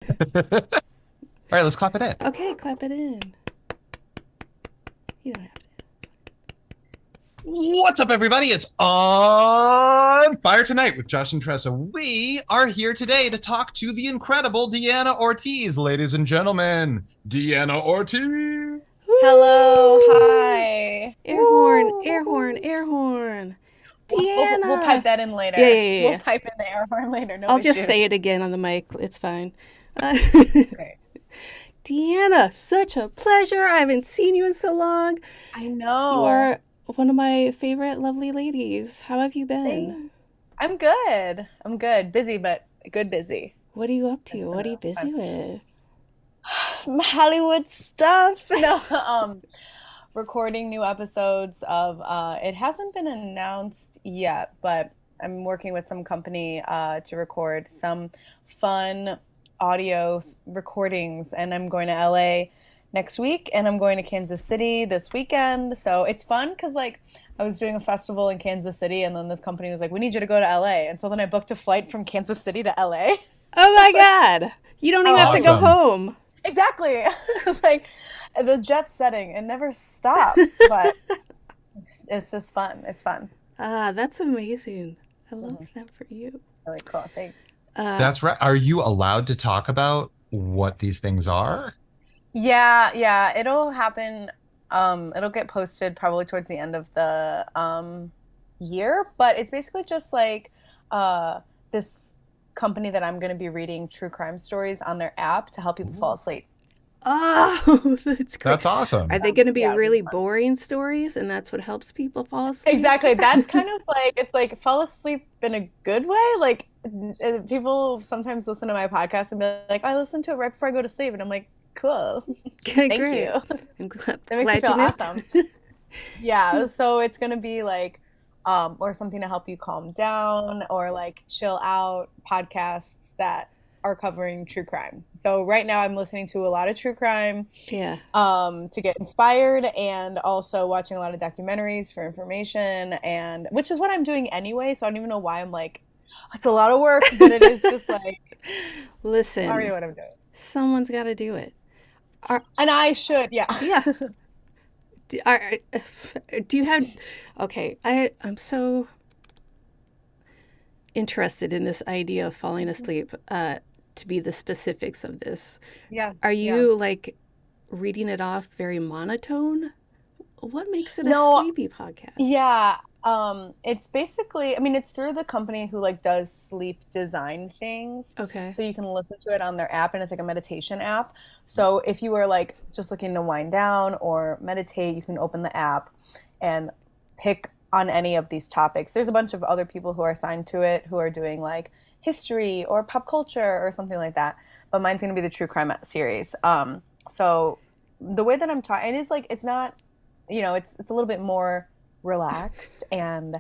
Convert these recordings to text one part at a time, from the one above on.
All right, let's clap it in. Okay, clap it in. You don't have to. What's up, everybody? It's On Fire Tonight with Josh and Tressa. We are here today to talk to the incredible Deanna Ortiz. Ladies and gentlemen, Deanna Ortiz. Hello, hi. Air horn, air horn, air horn. Deanna. We'll pipe that in later. Yeah. We'll pipe in the air horn later. No I'll issue. just say it again on the mic. It's fine. Great. Deanna, such a pleasure. I haven't seen you in so long. I know. You are one of my favorite lovely ladies. How have you been? I'm good. I'm good. Busy, but good busy. What are you up to? That's What are you busy with? Hollywood stuff. No, recording new episodes of it hasn't been announced yet, but I'm working with some company to record some fun audio recordings, and I'm going to LA next week, and I'm going to Kansas City this weekend. So it's fun because like I was doing a festival in Kansas City, and then this company was like, "We need you to go to LA," and so then I booked a flight from Kansas City to LA. Oh my God. You don't even have to go Awesome. home. Exactly. It's like the jet setting, it never stops, but it's just fun. It's fun. Ah, that's amazing. I love that for you. Really cool. Thanks. That's right. Are you allowed to talk about what these things are? Yeah, it'll happen. It'll get posted probably towards the end of the year, but it's basically just like this company that I'm going to be reading true crime stories on their app to help people fall asleep. Oh, that's great. That's awesome. Are they going to be Yeah, really it's fun. boring stories and that's what helps people fall asleep? Exactly. That's kind of like it's like fall asleep in a good way. Like people sometimes listen to my podcast and be like, "I listen to it right before I go to sleep," and I'm like, "Cool, Okay, thank great. you." I'm glad, That makes me glad feel you missed awesome. it. Yeah, so it's gonna be like, or something to help you calm down or like chill out podcasts that are covering true crime. So right now I'm listening to a lot of true crime, Yeah. to get inspired, and also watching a lot of documentaries for information, and which is what I'm doing anyway. So I don't even know why I'm like, it's a lot of work, but it is just like already Listen, what I'm doing. someone's got to do it. Are, And I should, yeah. yeah. Do, are, do you have, okay, I'm so interested in this idea of falling asleep, to be the specifics of this. Yeah. Are Yeah. you like reading it off very monotone? What makes it a No, sleepy podcast? yeah, it's basically, I mean, it's through the company who like does sleep design things. Okay. So you can listen to it on their app, and it's like a meditation app. So if you were like just looking to wind down or meditate, you can open the app and pick on any of these topics. There's a bunch of other people who are assigned to it who are doing like history or pop culture or something like that. But mine's going to be the true crime series. So the way that I'm talking, it is like it's not, it's a little bit more relaxed, and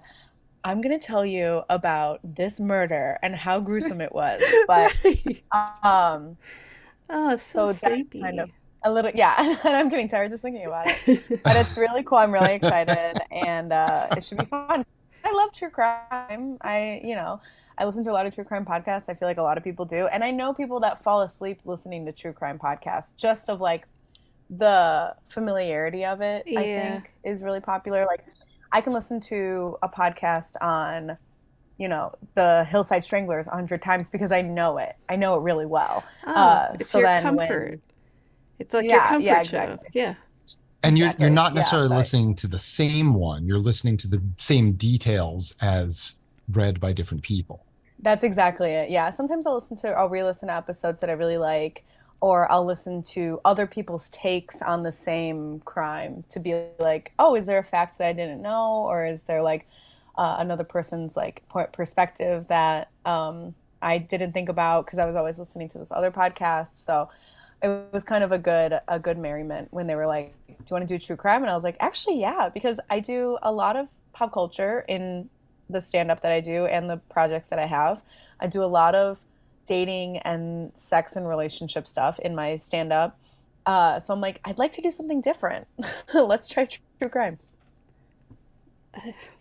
I'm gonna tell you about this murder and how gruesome it was. But Right. um, Oh, so so that's kind of sleepy. a little, yeah. And I'm getting tired just thinking about it. But it's really cool. I'm really excited, and it should be fun. I love true crime. I listen to a lot of true crime podcasts. I feel like a lot of people do, and I know people that fall asleep listening to true crime podcasts just of like the familiarity of it. I Yeah. think is really popular. Like I can listen to a podcast on, the Hillside Stranglers 100 times because I know it. I know it really well. Oh, it's So your then comfort. It's like your yeah, comfort show. exactly. Yeah. And you're Exactly. not Yeah, necessarily so listening to the same one. You're listening to the same details as read by different people. that's exactly it. Yeah. Sometimes I'll re-listen to episodes that I really like, or I'll listen to other people's takes on the same crime to be like, oh, is there a fact that I didn't know? Or is there like another person's like perspective that I didn't think about because I was always listening to this other podcast. So it was kind of a good merriment when they were like, "Do you want to do true crime?" And I was like, "Actually, yeah," because I do a lot of pop culture in the stand up that I do and the projects that I have. I do a lot of dating and sex and relationship stuff in my stand up. So I'm like, I'd like to do something different. Let's try true crime.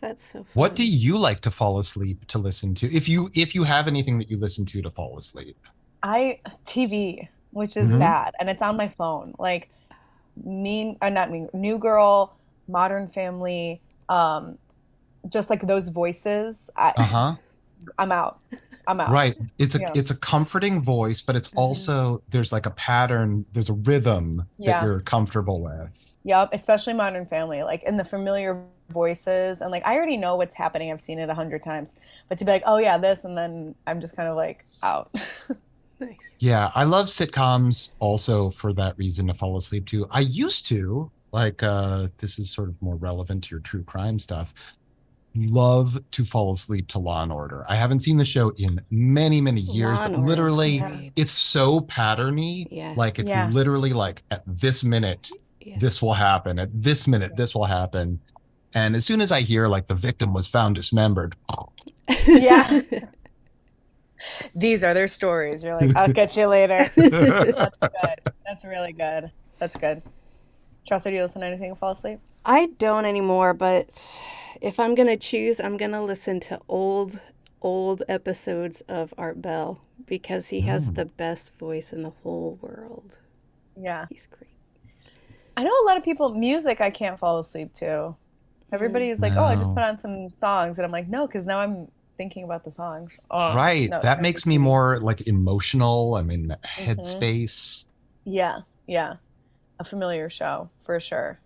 That's so What do fun. you like to fall asleep to listen to? If you have anything that you listen to fall asleep. I TV, which is Mhm. bad, and it's on my phone. Like not mean, New Girl, Modern Family, um, just like those voices. Uh-huh. I'm out. I'm out. Right. It's a Yeah. it's a comforting voice, but it's Mhm. also there's like a pattern, there's a rhythm that Yeah. you're comfortable with. Yep. Especially Modern Family, like in the familiar voices, and like I already know what's happening. I've seen it 100 times, but to be like, oh yeah, this, and then I'm just kind of like out. Nice. Yeah, I love sitcoms also for that reason to fall asleep to. I used to, like this is sort of more relevant to your true crime stuff, love to fall asleep to Law and Order. I haven't seen the show in many, many years, Law but and Order is literally Yeah. great. it's so patterny. Yeah. Like it's Yeah. literally like at this minute, Yeah. this will happen. At this minute, this will happen. And as soon as I hear like the victim was found dismembered, Yeah. These are their stories. You're like, I'll catch you later. That's good. That's really good. That's good. Tressa, do you listen to anything and fall asleep? I don't anymore, but if I'm gonna choose, I'm gonna listen to old episodes of Art Bell because he has the best voice in the whole world. Yeah. He's great. I know a lot of people, music I can't fall asleep to. Everybody's like, oh, I just no. put on some songs. And I'm like, no, because now I'm thinking about the songs. Oh, Right. no, That turn to makes me TV. more like emotional. I'm in that Hmm. headspace. Yeah. Yeah. A familiar show for sure.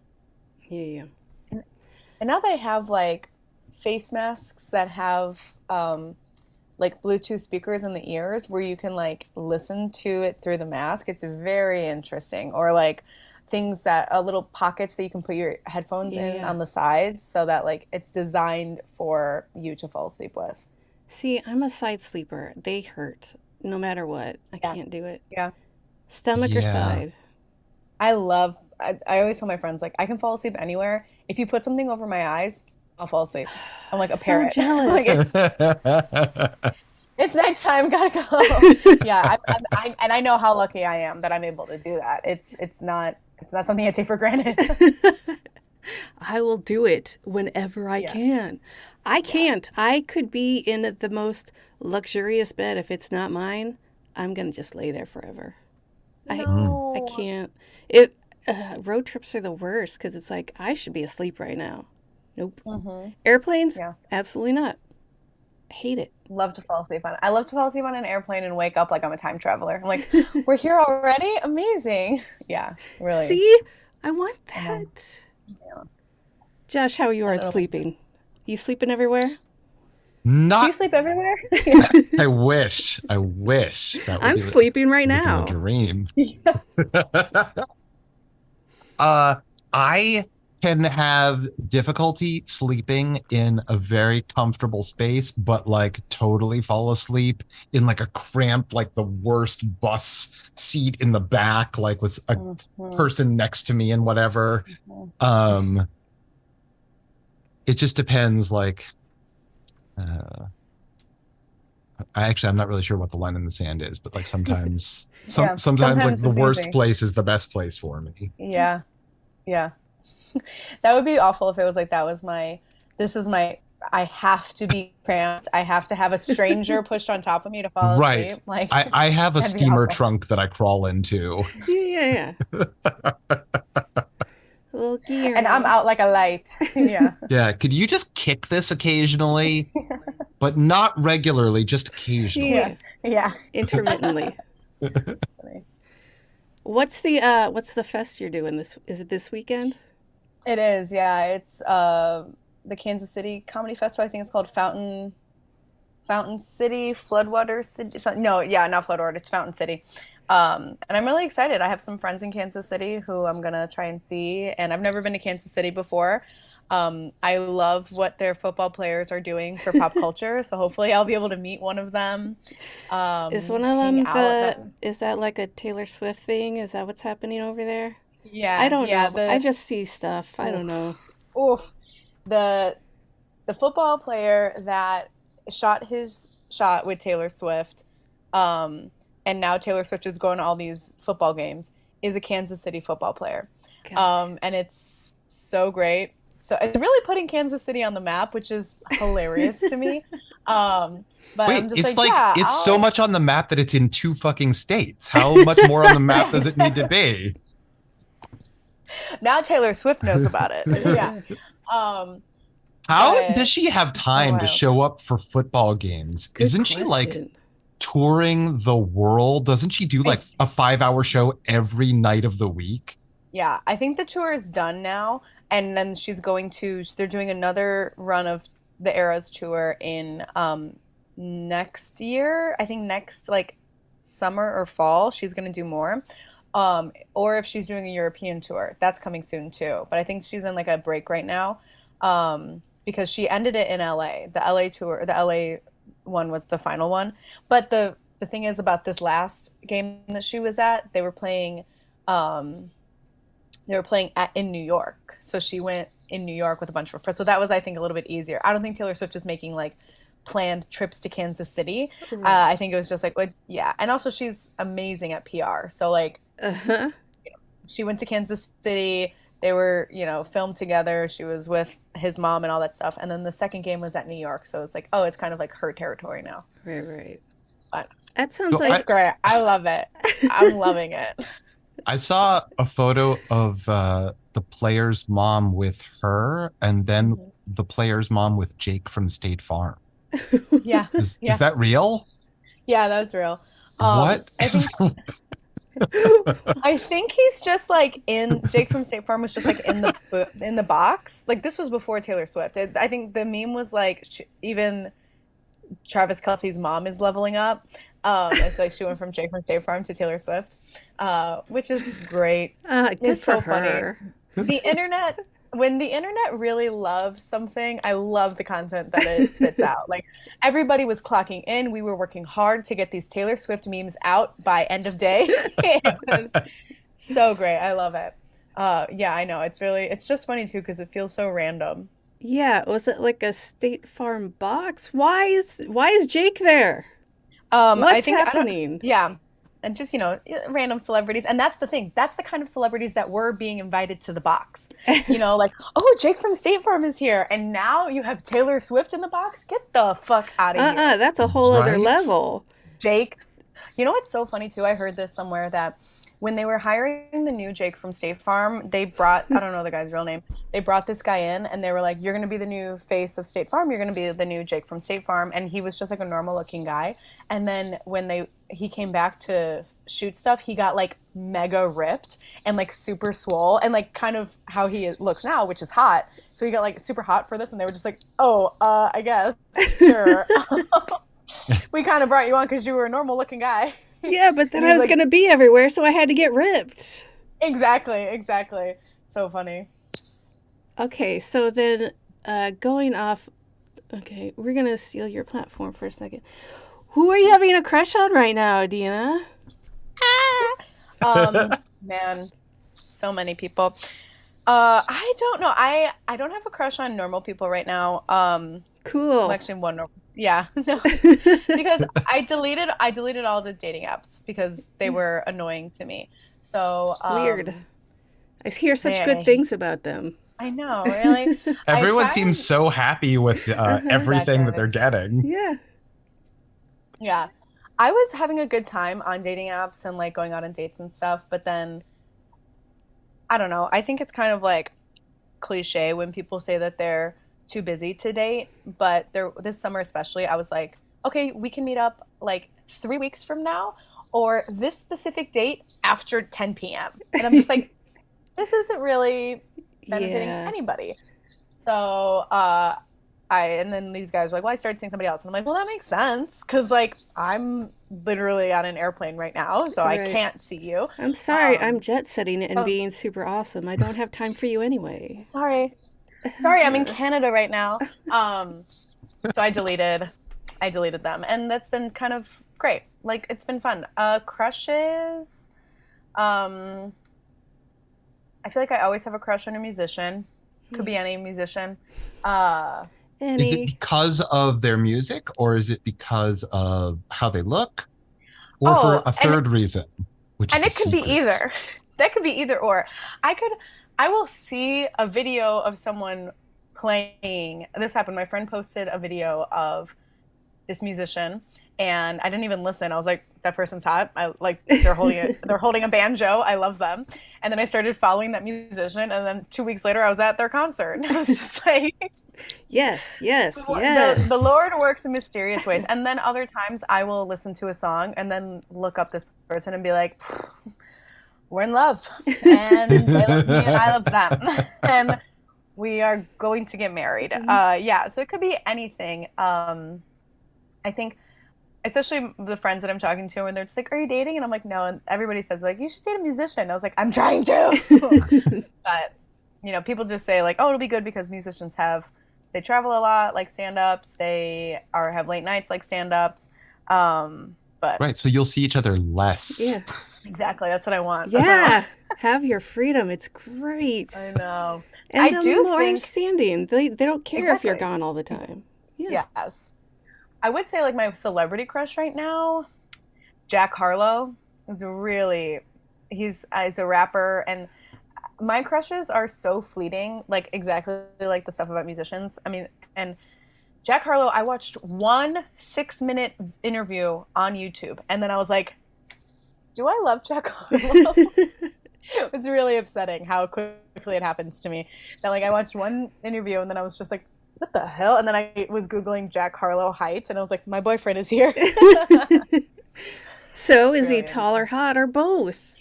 Yeah. And now they have like face masks that have like Bluetooth speakers in the ears where you can like listen to it through the mask. It's very interesting. Or like things that little pockets that you can put your headphones in Yeah. on the sides so that like it's designed for you to fall asleep with. See, I'm a side sleeper. They hurt no matter what. I Yeah. can't do it. Yeah. Stomach or Yeah. side. I always tell my friends, like, I can fall asleep anywhere. If you put something over my eyes, I'll fall asleep. I'm like a So parrot. Like, jealous. it's nighttime, gotta go. Yeah, and I know how lucky I am that I'm able to do that. It's not something I take for granted. I will do it whenever I Yeah. can. I can't. I could be in the most luxurious bed. If it's not mine, I'm going to just lay there forever. I No. can't. Road trips are the worst because it's like, I should be asleep right now. Nope. Hmm. Airplanes? Yeah. Absolutely not. I hate it. Love to fall asleep on it. I love to fall asleep on an airplane and wake up like I'm a time traveler. I'm like, we're here already? Amazing. Yeah, really. See? I want I know. that. Yeah. Josh, how are you That'll- sleeping? You sleeping everywhere? Do Not. you sleep everywhere? I wish. I wish that would I'm be sleeping right would be now. a dream. Yeah. I can have difficulty sleeping in a very comfortable space, but like totally fall asleep in like a cramped, like the worst bus seat in the back, like with a Mhm. person next to me and whatever. Mhm. It just depends. Like, uh, I'm not really sure what the line in the sand is, but like sometimes, Yeah, sometimes like sometimes the it's worst easy. place is the best place for me. Yeah. Yeah. That would be awful if it was like I have to be cramped. I have to have a stranger pushed on top of me to fall Right. asleep. Like, I have a That'd be steamer awful. trunk that I crawl into. Yeah. Little gear. and I'm out like a light. Yeah. Yeah. Could you just kick this occasionally, but not regularly, just occasionally? Yeah. Yeah. Intermittently. Funny. What's the fest you're doing this? Is it this weekend? It is. Yeah. It's the Kansas City Comedy Festival. I think it's called Fountain City, Floodwater City. No, yeah, not Floodwater. It's Fountain City. And I'm really excited. I have some friends in Kansas City who I'm gonna try and see, and I've never been to Kansas City before. I love what their football players are doing for pop culture, so hopefully I'll be able to meet one of them. Is one of hang them out with them. is that like a Taylor Swift thing? Is that what's happening over there? Yeah, I don't yeah. know. I just see stuff. I don't know. Oh, the football player that shot his shot with Taylor Swift, and now Taylor Swift is going to all these football games, is a Kansas City football player. God. And it's so great. So it's really putting Kansas City on the map, which is hilarious to me. But Wait, I'm just it's like, like yeah, it's so much on the map that it's in 2 fucking states. How much more on the map does it need to be? now Taylor Swift knows about it. Yeah. Um, How does but she have so time to wild. show up for football games? Good Isn't she like question. touring the world? Doesn't she do like a 5-hour show every night of the week? Yeah, I think the tour is done now, and then they're doing another run of the Eras tour in next year. I think next like summer or fall, she's gonna do more. Or if she's doing a European tour, that's coming soon too. But I think she's in like a break right now, because she ended it in LA. The LA tour, the LA one was the final one. But the thing is about this last game that she was at, um, they were playing in New York. So she went in New York with a bunch of her friends. So that was, I think, a little bit easier. I don't think Taylor Swift is making like planned trips to Kansas City. Right. I think it was just like, yeah. And also, she's amazing at PR. So like, Uh-huh. she went to Kansas City. They were, filmed together. She was with his mom and all that stuff. And then the second game was at New York. So it's like, oh, it's kind of like her territory now. Right. But That sounds So it's great. I love it. I'm loving it. I saw a photo of the player's mom with her and then the player's mom with Jake from State Farm. Yeah. Is Yeah. that real? Yeah, that's real. What? I think he's just like in Jake from State Farm was just like in the box. Like this was before Taylor Swift. I think the meme was like even Travis Kelce's mom is leveling up. It's like she went from Jake from State Farm to Taylor Swift, which is great. Good It's for so funny. her. The internet, when the internet really loves something, I love the content that it spits out. Like everybody was clocking in. We were working hard to get these Taylor Swift memes out by end of day. It was so great. I love it. Yeah, I know. It's just funny too because it feels so random. Yeah, was it like a State Farm box? Why is Jake there? I What's think I don't. happening? Yeah, and just random celebrities, and that's the thing. That's the kind of celebrities that were being invited to the box. Like, oh, Jake from State Farm is here, and now you have Taylor Swift in the box. Get the fuck out of here, That's a whole other Right? level. Jake. You know what's so funny too? I heard this somewhere that when they were hiring the new Jake from State Farm, they brought, I don't know the guy's real name. They brought this guy in and they were like, you're going to be the new face of State Farm. You're going to be the new Jake from State Farm. And he was just like a normal looking guy. And then when he came back to shoot stuff, he got like mega ripped and like super swole and like kind of how he looks now, which is hot. So he got like super hot for this. And they were just like, oh, I guess, sure. We kind of brought you on because you were a normal looking guy. Yeah, but then And I he's was like- gonna be everywhere, so I had to get ripped. Exactly. So funny. Okay, so then going off. Okay, we're gonna steal your platform for a second. Who are you having a crush on right now, Deanna? Man, so many people. I don't know. I don't have a crush on normal people right now. Cool. I'm actually one. Yeah, no, because I deleted all the dating apps because they were annoying to me. So Weird. I hear such yeah. good things about them. I know, really. Everyone I try seems so happy with everything that they're getting. Yeah. Yeah. I was having a good time on dating apps and like going out on dates and stuff, but then I don't know. I think it's kind of like cliche when people say that they're too busy to date, but this summer especially, I was like, okay, we can meet up like 3 weeks from now or this specific date after 10 p.m. And I'm just like, this isn't really benefiting Yeah. anybody. So, and then these guys were like, well, I started seeing somebody else. And I'm like, well, that makes sense. Cause like, I'm literally on an airplane right now, so I Right. can't see you. I'm sorry, Um, I'm jet setting and oh. being super awesome. I don't have time for you anyway. Sorry, I'm in Canada right now. So I deleted them, and that's been kind of great. Like, it's been fun. Crushes. I feel like I always have a crush on a musician. Could be any musician. Is it because of their music or is it because of how they look? Or for a third reason? Which And is it could be secret? either. That could be either or. I will see a video of someone playing. This happened. My friend posted a video of this musician, and I didn't even listen. I was like, that person's hot. I like they're holding it. They're holding a banjo. I love them. And then I started following that musician, and then 2 weeks later, I was at their concert. And I was just like, Yes, yes, the yes. Lord works in mysterious ways. And then other times, I will listen to a song and then look up this person and be like, we're in love, and they love me, and I love them, and we are going to get married. Yeah, so it could be anything. I think, especially the friends that I'm talking to, and they're just like, "Are you dating?" And I'm like, "No." And everybody says like, "You should date a musician." I was like, "I'm trying to," but people just say like, "Oh, it'll be good because musicians they travel a lot, like stand-ups. They are have late nights, like stand-ups." But Right. So you'll see each other less. Yeah. exactly, that's what I want. Yeah. Have your freedom. It's great. I know. And I they'll do be more think understanding. They don't care if you're exactly. gone all the time. Yeah. Yes. I would say like my celebrity crush right now, Jack Harlow is really he's a rapper, and my crushes are so fleeting, like exactly like the stuff about musicians. I mean, and Jack Harlow, I watched one 6-minute interview on YouTube, and then I was like, do I love Jack Harlow? It's really upsetting how quickly it happens to me. That like I watched one interview and then I was just like, what the hell? And then I was Googling Jack Harlow height and I was like, my boyfriend is here. So is he Brilliant. tall or hot or both?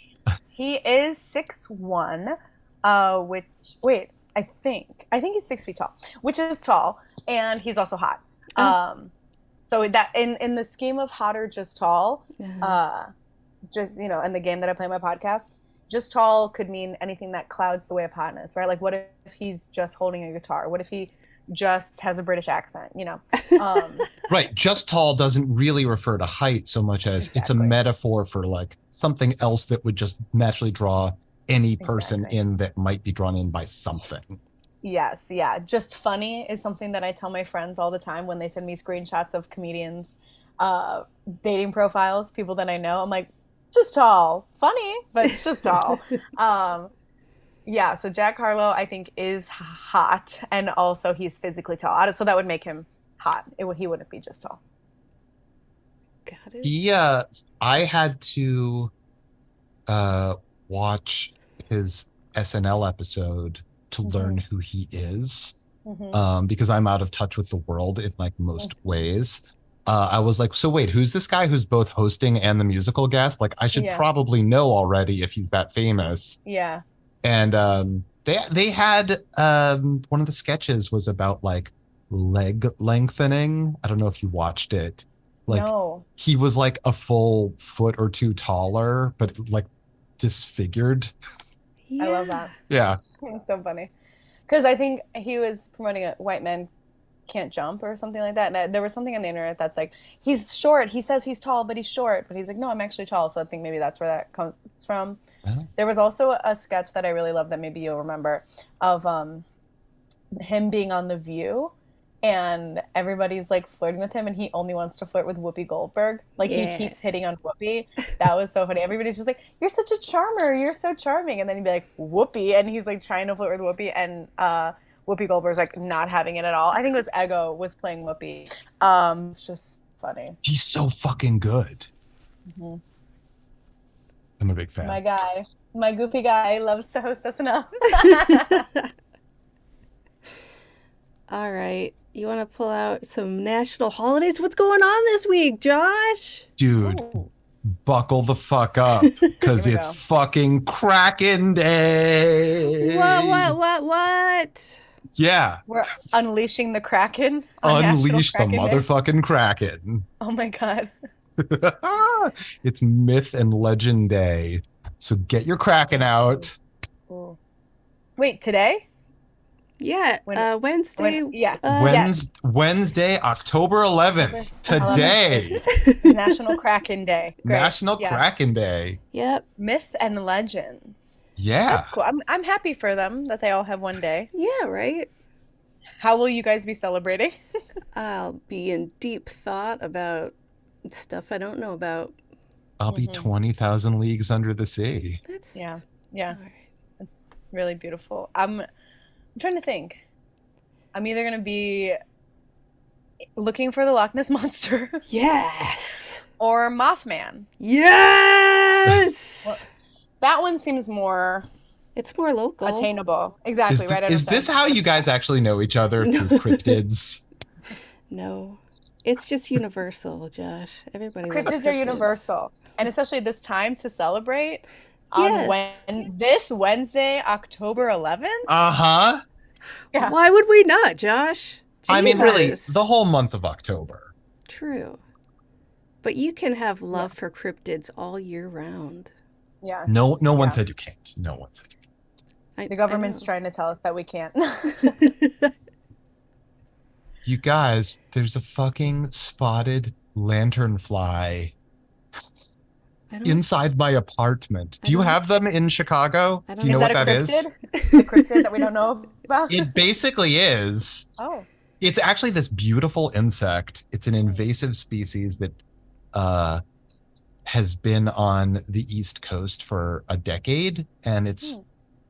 He is 6'1", which wait, I think he's 6 feet tall, which is tall, and he's also hot. Oh. So that in the scheme of hot or just tall, just in the game that I play on my podcast, just tall could mean anything that clouds the way of hotness, right? Like, what if he's just holding a guitar? What if he just has a British accent? Right. Just tall doesn't really refer to height so much as it's a Exactly. metaphor for like something else that would just naturally draw any person Exactly. in that might be drawn in by something. Yes, yeah. Just funny is something that I tell my friends all the time when they send me screenshots of comedians' uh, dating profiles, people that I know. I'm like, just tall, funny, but just tall. Um, yeah, so Jack Harlow, I think, is hot, and also he's physically tall. So that would make him hot. He wouldn't be just tall. Got it. Yeah, I had to watch his SNL episode to learn who he is, because I'm out of touch with the world in like most ways. I was like, so wait, who's this guy who's both hosting and the musical guest? Like, I should Yeah. probably know already if he's that famous. Yeah. And they had one of the sketches was about like leg lengthening. I don't know if you watched it. Like No. he was like a full foot or two taller, but like disfigured. Yeah. I love that. Yeah. It's so funny. Because I think he was promoting a white man can't jump or something like that. And there was something on the internet that's like, he's short. He says he's tall, but he's short. But he's like, no, I'm actually tall. So I think maybe that's where that comes from. Well. There was also a sketch that I really love that maybe you'll remember of him being on The View. And everybody's like flirting with him, and he only wants to flirt with Whoopi Goldberg. Like Yeah. he keeps hitting on Whoopi. That was so funny. Everybody's just like, "You're such a charmer. You're so charming." And then he'd be like, "Whoopi," and he's like trying to flirt with Whoopi, and Whoopi Goldberg's like not having it at all. I think it was Ego was playing Whoopi. It's just funny. He's so fucking good. I'm a big fan. My guy, my goofy guy, loves to host SNL. All right. You want to pull out some national holidays? What's going on this week, Josh? Dude, Ooh. buckle the fuck up because Here we it's go. fucking Kraken Day. What? Yeah. We're unleashing the Kraken. our National Unleash the Kraken Day. motherfucking Kraken. Oh my god. It's Myth and Legend Day. So get your Kraken out. Ooh. Wait, today? Yeah. Wednesday. Yeah. Wednesday, Wednesday, October 11th. Today. National Kraken Day. Great. National Yes. Kraken Day. Yep. Myth and legends. Yeah. That's cool. I'm happy for them that they all have one day. Yeah, right? How will you guys be celebrating? I'll be in deep thought about stuff I don't know about. I'll be 20,000 leagues under the sea. That's Yeah. all right. It's really beautiful. I'm trying to think. I'm either going to be looking for the Loch Ness Monster Yes. or Mothman. Yes. That one seems more It's more local. attainable. Exactly, right? Is this how you guys actually know each other through cryptids? No. It's just universal, Josh. Everybody loves Cryptids are universal, and especially this time to celebrate Yes. on this Wednesday, October 11th. Uh-huh. Yeah. Why would we not, Josh? I mean, really, Jesus. the whole month of October. True. But you can have love for cryptids all year round. Yes. No one Yeah. said you can't. No one said you can't. The government's trying to tell us that we can't. You guys, there's a fucking spotted lanternfly inside my apartment. Do you have them in Chicago? Do you know what that is? A cryptid that we don't know about? It basically is. Oh. It's actually this beautiful insect. It's an invasive species that has been on the East Coast for a decade, and it's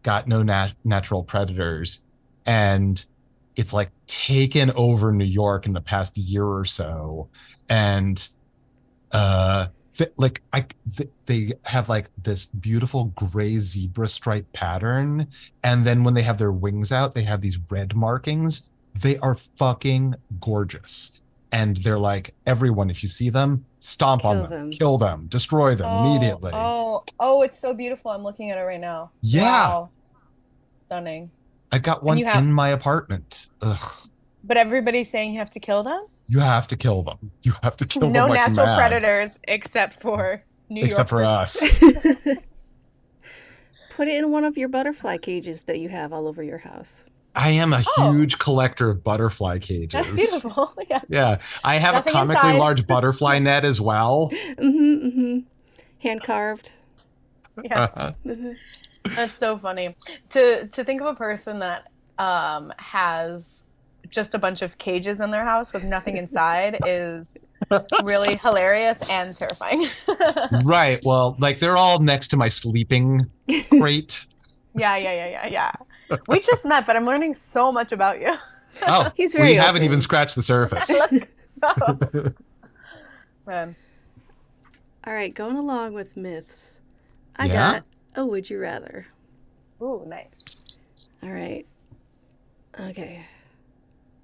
got no natural predators. And it's like taken over New York in the past year or so. And they have like this beautiful gray zebra stripe pattern. And then when they have their wings out, they have these red markings. They are fucking gorgeous. And they're like, everyone, if you see them, stomp on them, kill them, destroy them immediately. Oh, it's so beautiful. I'm looking at it right now. Yeah. Wow. Stunning. I got one in my apartment. Ugh. But everybody's saying you have to kill them? You have to kill them. You have to kill them. No like natural mad. predators except for New Yorkers. Except for us. Put it in one of your butterfly cages that you have all over your house. I am a huge collector of butterfly cages. That's beautiful. Yeah. Yeah. I have Nothing a comically inside. large butterfly net as well. Hand carved. Yeah. That's so funny. To think of a person that has just a bunch of cages in their house with nothing inside is really hilarious and terrifying. Right. Well, like they're all next to my sleeping crate. Yeah. We just met, but I'm learning so much about you. Oh, He's very we haven't open. even scratched the surface. Man. All right, going along with myths. I Yeah? got a would you rather. Ooh, nice. All right. Okay.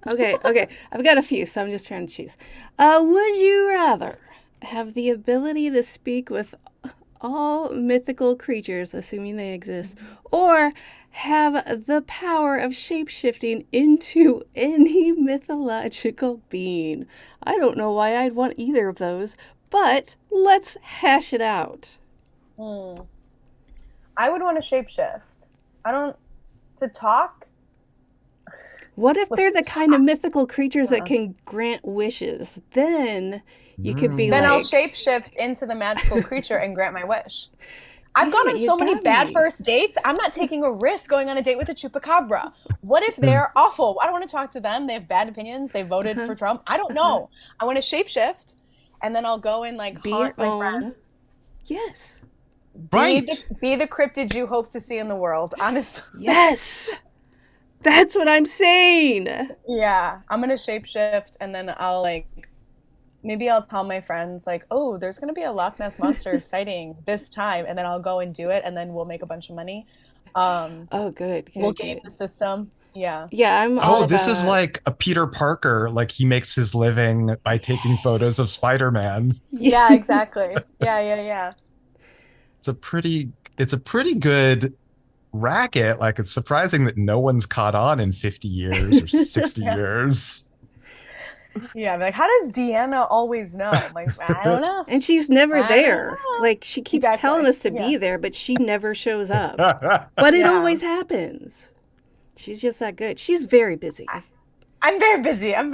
I've got a few, so I'm just trying to choose. Would you rather have the ability to speak with all mythical creatures, assuming they exist, or have the power of shape-shifting into any mythological being? I don't know why I'd want either of those, but let's hash it out. I would want to shapeshift. To talk? What if they're the kind of mythical creatures that can grant wishes? Then you could be Then like... I'll shapeshift into the magical creature and grant my wish. I've gone on you so many got bad me. first dates. I'm not taking a risk going on a date with a chupacabra. What if they're awful? I don't want to talk to them. They have bad opinions. They voted for Trump. I don't know. I want to shapeshift, and then I'll go and like Be haunt your my own. friends. Yes. Right. Be the cryptid you hope to see in the world, honestly. Yes. That's what I'm saying. Yeah, I'm gonna shapeshift, and then I'll maybe I'll tell my friends oh, there's gonna be a Loch Ness monster sighting this time, and then I'll go and do it, and then we'll make a bunch of money. Oh, good. We'll game the system. Yeah. Yeah, I'm all Oh, this is about- like a Peter Parker. Like he makes his living by taking photos of Spider-Man. Yeah, exactly. Yeah. It's a pretty good racket. Like it's surprising that no one's caught on in 50 years or 60 years. Yeah, I'm like, how does Deanna always know? I'm like, I don't know. And she's never I there. don't know. Like, she keeps Exactly. telling us to be Yeah. there, but she never shows up. But it Yeah. always happens. She's just that good. She's very busy. I'm very busy. I'm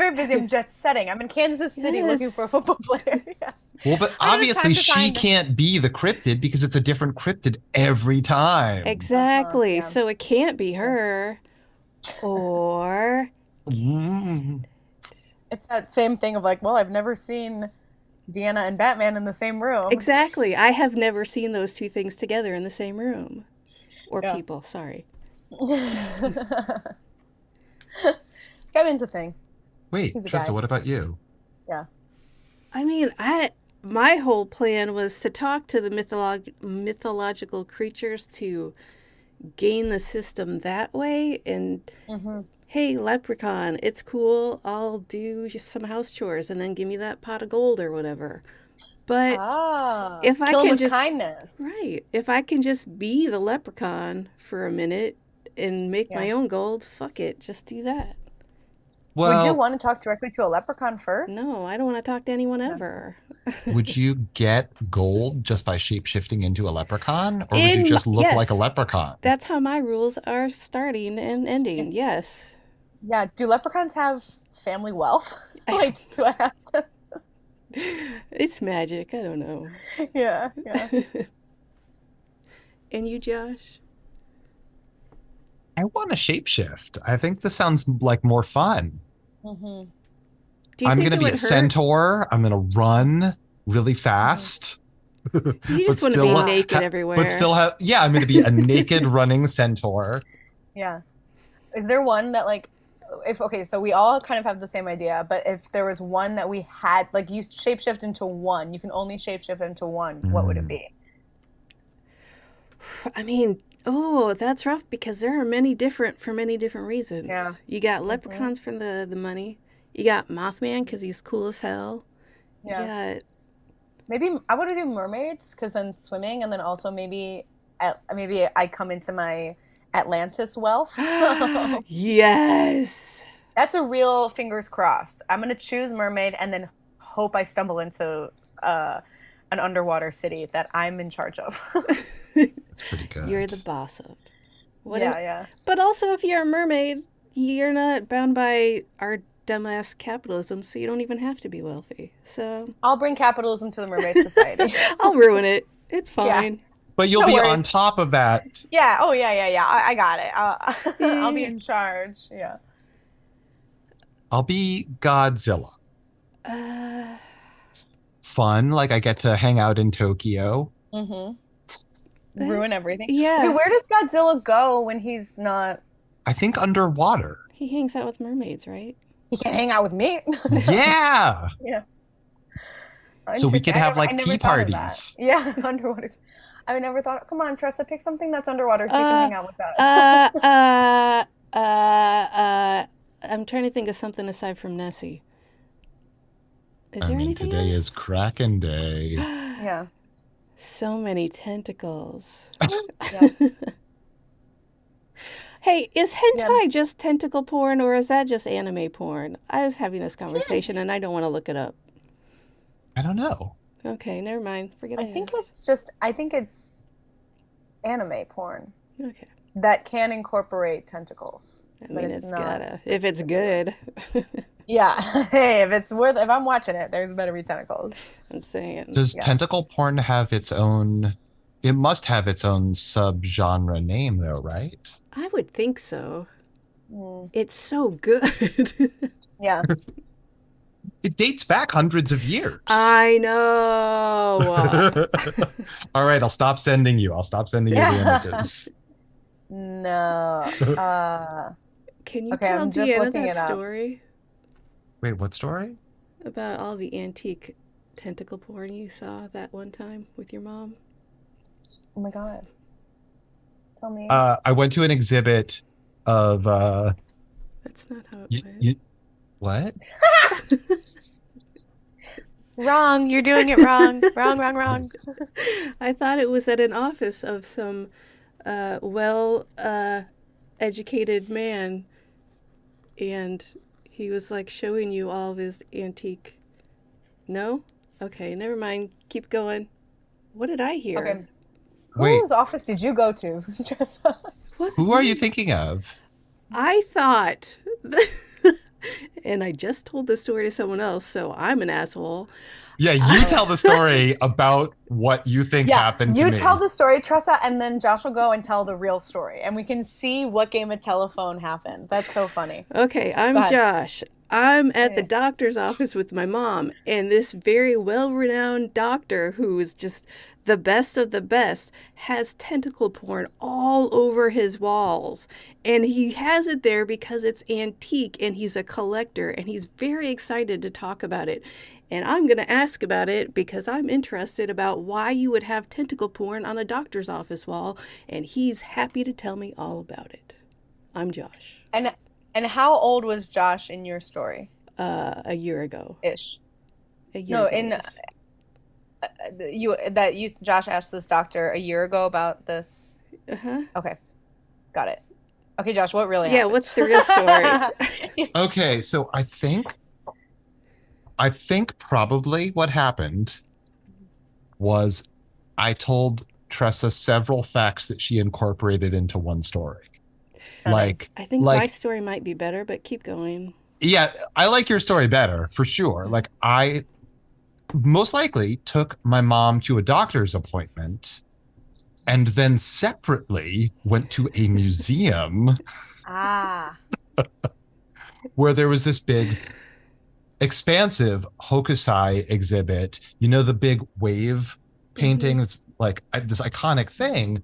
jet setting. I'm in Kansas City Yes. looking for a football player. Yeah. Well, but I don't have obviously time to she find- can't be the cryptid because it's a different cryptid every time. Exactly. yeah. So it can't be her. Or Mm. It's that same thing of well, I've never seen Deanna and Batman in the same room. exactly. I have never seen those two things together in the same room. Or Yeah. people, sorry. Batman's a thing. Wait, He's a Tressa, guy. what about you? Yeah. I mean, my whole plan was to talk to the mythological creatures to gain the system that way. And Mm-hmm. hey, leprechaun, it's cool. I'll do just some house chores and then give me that pot of gold or whatever. But Ah, if I kill him can with just kindness. right, if I can just be the leprechaun for a minute and make Yeah. my own gold, fuck it, just do that. Would you Well, want to talk directly to a leprechaun first? No, I don't want to talk to anyone Yeah. ever. would you get gold just by shape-shifting into a leprechaun? Or would you just look like a Yes, leprechaun? that's how my rules are starting and ending. Yes. Yeah. Do leprechauns have family wealth? I Like, do I have to? It's magic. I don't know. Yeah, yeah. And you, Josh? I want to shapeshift. I think this sounds like more fun. Mm-hmm. Do you I'm think going to it be a would hurt? centaur. I'm going to run really fast. You just want to be still naked but everywhere. still have, yeah, I'm going to be a naked running centaur. Yeah. Is there one that like if okay, so we all kind of have the same idea, but if there was one that we had like you shapeshift into one, you can only shapeshift into one, what would it be? I mean, oh, that's rough because there are many different for many different reasons. Yeah. You got leprechauns for the money. You got Mothman because he's cool as hell. Yeah. You got Maybe I would do mermaids because then swimming, and then also maybe I come into my Atlantis wealth. yes. That's a real fingers crossed. I'm gonna choose mermaid and then hope I stumble into an underwater city that I'm in charge of. It's pretty good. You're the boss of. What yeah, if- yeah. But also, if you're a mermaid, you're not bound by our dumbass capitalism, so you don't even have to be wealthy. So I'll bring capitalism to the mermaid society. I'll ruin it. It's Yeah. fine. But you'll No be worries. on top of that. Yeah. Oh, yeah. I got it. I'll be Yeah. in charge. Yeah. I'll be Godzilla. Uh, Fun, like I get to hang out in Tokyo. Mm-hmm. Ruin everything. yeah. Okay, where does Godzilla go when he's not? I think underwater. He hangs out with mermaids, right? He can't hang out with me. Yeah. Yeah. So we could Interesting. have I like never tea thought of that. parties. Yeah, underwater. I never thought. Come on, Tressa, pick something that's underwater so you can hang out with us. I'm trying to think of something aside from Nessie. Is I there mean, anything today else? is Kraken Day. Yeah. So many tentacles. Yeah. Hey, is hentai just tentacle porn or is that just anime porn? I was having this conversation and I don't want to look it up. I don't know. Okay, never mind. Forget I think it's anime porn Okay. that can incorporate tentacles. I But mean, it's it's not. gotta. If it's good. Yeah. Hey, if I'm watching it, there's better be tentacles. I'm saying. Does Yeah. tentacle porn have its own? It must have its own subgenre name, though, right? I would think so. Mm. It's so good. Yeah. It dates back hundreds of years. I know. All right, I'll stop sending you. I'll stop sending you the Yeah. images. No. Can you Okay, tell I'm just Deanna looking that it up. story Wait, what story? about all the antique tentacle porn you saw that one time with your mom? Oh my God. Tell me. I went to an exhibit of That's not how it went. what? Wrong. You're doing it wrong. Wrong. I thought it was at an office of some educated man, and he was like showing you all of his antique. No? Okay, never mind. Keep going. What did I hear? Okay. Wait. Whose office did you go to, Tressa? Wasn't Who are me. you thinking of? I thought, and I just told the story to someone else, so I'm an asshole. Yeah, you tell the story about what you think happened to you me. tell the story, Tressa, and then Josh will go and tell the real story, and we can see what game of telephone happened. That's so funny. Okay, I'm Go ahead. Josh. I'm at the Okay. doctor's office with my mom, and this very well-renowned doctor who is just the best of the best, has tentacle porn all over his walls. And he has it there because it's antique and he's a collector and he's very excited to talk about it. And I'm going to ask about it because I'm interested about why you would have tentacle porn on a doctor's office wall. And he's happy to tell me all about it. I'm Josh. And how old was Josh in your story? A year ago. Ish. A year No, ago. Josh asked this doctor a year ago about this. Uh-huh. Okay, got it. Okay, Josh, what really Yeah, happened? what's the real story? Okay, so I think probably what happened was I told Tressa several facts that she incorporated into one story. Stunning. Like I think my story might be better, but keep going. Yeah, I like your story better for sure. Like I most likely took my mom to a doctor's appointment and then separately went to a museum where there was this big expansive Hokusai exhibit. You know, the big wave painting that's like this iconic thing.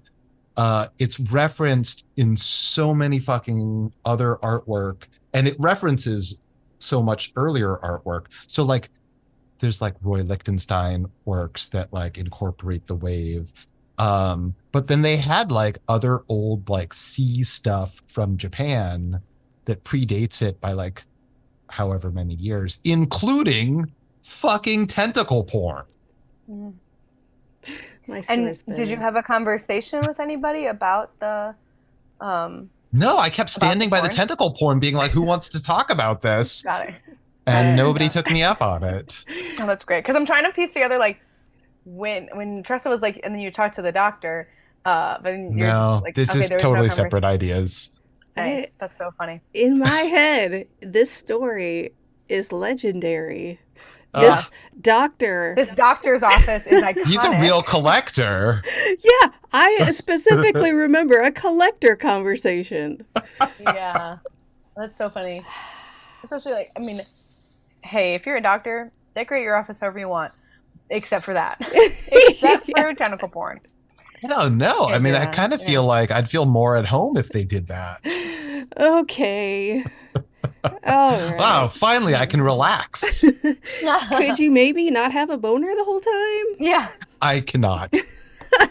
It's referenced in so many fucking other artwork, and it references so much earlier artwork. So like there's like Roy Lichtenstein works that like incorporate the wave. But then they had like other old like sea stuff from Japan that predates it by like however many years, including fucking tentacle porn. My And story's did you better. have a conversation with anybody about the No, I kept standing by the porn? tentacle porn being like, who wants to talk about this? got it. And nobody Yeah. took me up on it. Oh, that's great. Because I'm trying to piece together like when Tressa was like, and then you talked to the doctor, but then you're No, just like, this okay, is there was no totally conversation. separate ideas. Nice. That's so funny. In my head, this story is legendary. Uh, This doctor. This doctor's office is iconic. He's a real collector. Yeah, I specifically remember a collector conversation. Yeah, that's so funny. Especially like, I mean, hey, if you're a doctor, decorate your office however you want, except for that, except for tentacle porn. No. I mean, I Yeah, kind of yeah. feel like I'd feel more at home if they did that. Okay. All right. Wow, finally I can relax. Could you maybe not have a boner the whole time? Yeah, I cannot.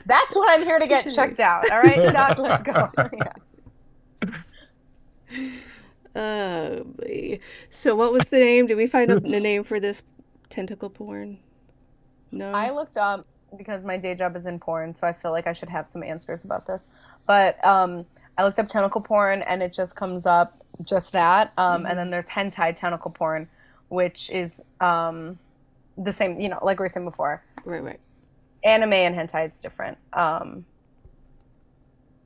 that's what I'm here to get checked out. All right, doc, let's go. Yeah. So what was the name? Did we find the name for this tentacle porn? No. I looked up because my day job is in porn, so I feel like I should have some answers about this. But I looked up tentacle porn, and it just comes up just that. And then there's hentai tentacle porn, which is the same, you know, like we were saying before. Right. Anime and hentai is different.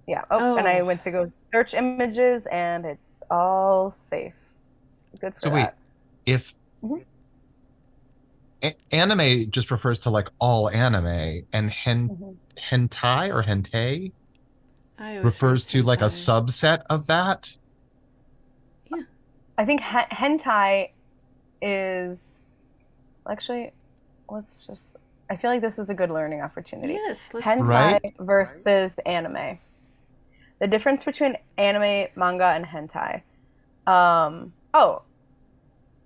Yeah. Oh, and I Oh. went to go search images, and it's all safe. Good for So wait, that. if Mhm. anime just refers to like all anime, and Mhm. hentai or hentai I always refers say to like a hentai. subset of that. I think hentai is actually. Let's just. I feel like this is a good learning opportunity. Yes. Let's Hentai Right. versus anime. The difference between anime, manga, and hentai.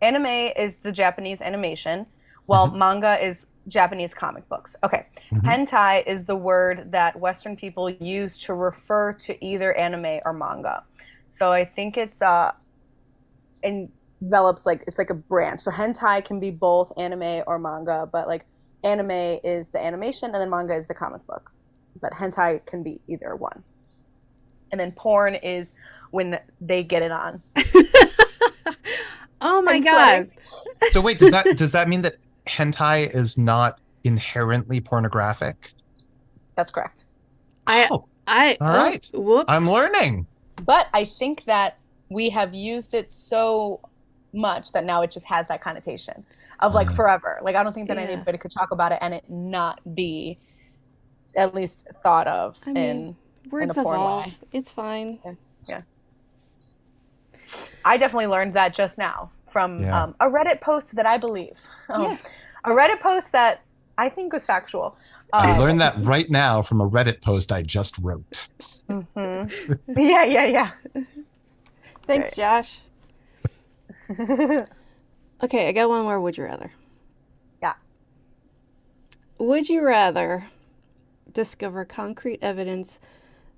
Anime is the Japanese animation, while manga is Japanese comic books. Okay. Mhm. Hentai is the word that Western people use to refer to either anime or manga. So I think it's envelops like it's like a branch. So hentai can be both anime or manga, but like anime is the animation and then manga is the comic books. But hentai can be either one. And then porn is when they get it on. Oh my I'm God. sweating. So wait, does that mean that hentai is not inherently pornographic? That's correct. Oh, all right. Whoops. I'm learning. But I think that we have used it so much that now it just has that connotation of like forever. Like I don't think that Yeah. anybody could talk about it and it not be at least thought of I mean, words a porn evolve. way. It's fine. Yeah. I definitely learned that just now from Yeah. a Reddit post that I believe. Yeah. A Reddit post that I think was factual. I learned that right now from a Reddit post I just wrote. Yeah. Thanks, Josh. Okay, I got one more. Would you rather? Yeah. Would you rather discover concrete evidence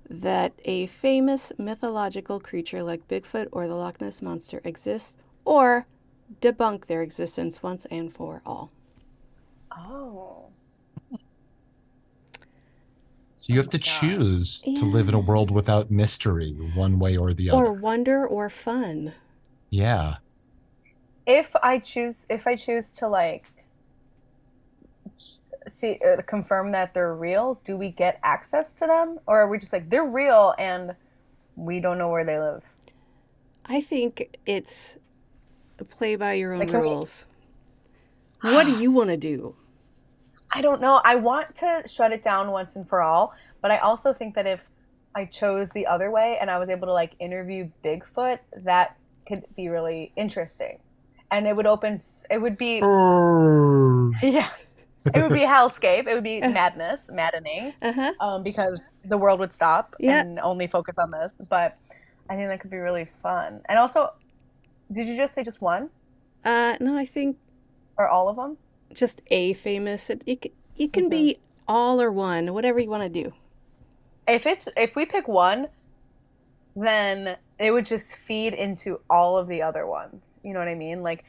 that a famous mythological creature like Bigfoot or the Loch Ness Monster exists, or debunk their existence once and for all? Oh. So you have to choose to live in a world without mystery, one way or the other. Or wonder or fun. Yeah. If I choose to like see confirm that they're real, do we get access to them, or are we just like they're real and we don't know where they live? I think it's play by your own Like, can we- rules. What do you want to do? I don't know. I want to shut it down once and for all, but I also think that if I chose the other way and I was able to like interview Bigfoot, that could be really interesting. And it would be yeah. It would be a hellscape. It would be maddening, because the world would stop and only focus on this. But I think that could be really fun. And also, did you just say just one? No, I think Or all of them? just a famous. It can be all or one, whatever you want to do. If we pick one, then it would just feed into all of the other ones. You know what I mean? Like,